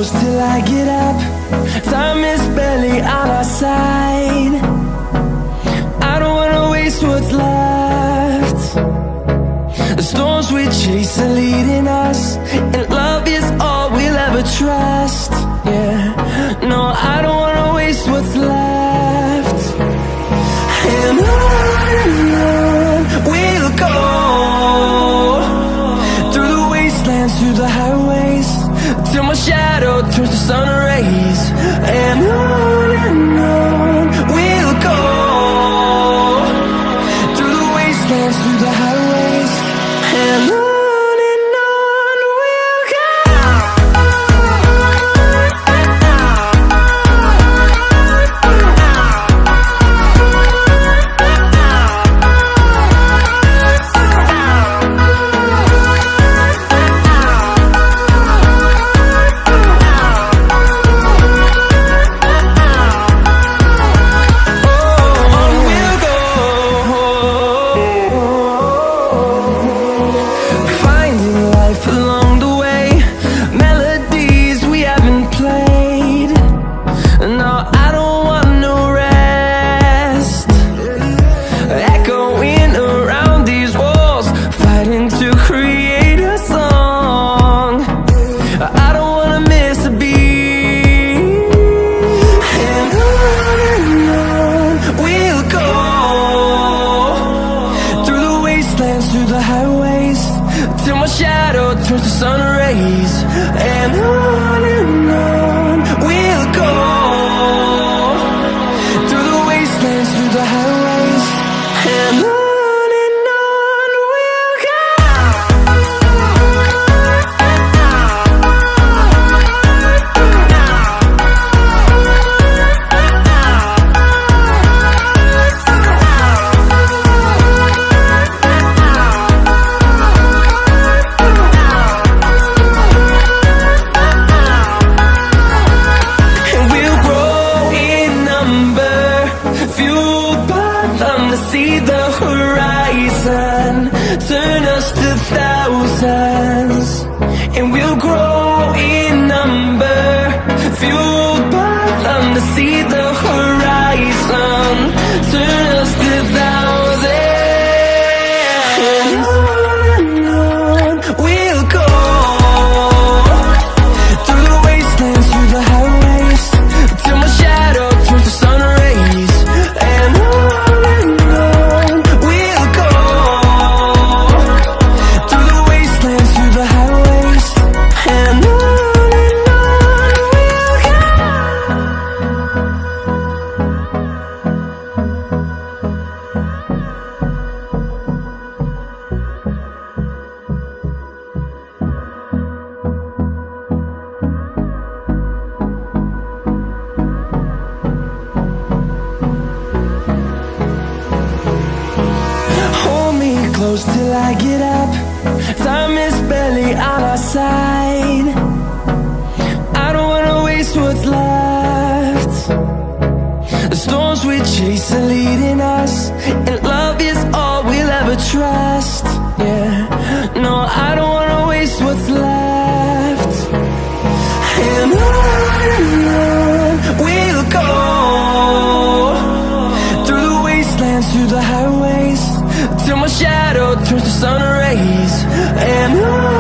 close till I get up. Time is barely on our side. I don't wanna waste what's left. The storms we chase are leading us, and love is all we'll ever trust. Yeah, no, I don't wanna waste what's left. And on we'll go, through the wastelands, through the highways, till my shadow turns to sun rays. And on we'll go, through the wastelands, through the highways, and on we'll go. Through the highways, till my shadow turns to sun rays. And on we'll go, through the wastelands, through the highways, and on we'll go. See the horizon, turn us to thousands, and we'll grow in number, fueled by them. To see the horizon, turn us to thousands, and on we'll go, through the wastelands, through the highways, till my shadow turns to sun rays. And close till I get up. Time is barely on our side. I don't wanna waste what's left. The storms we chase are leading us, and love is all we'll ever trust. Yeah, no, I don't wanna waste what's left. And on we'll go, through the wastelands, through the highways, till my shadow turns to sun rays. And on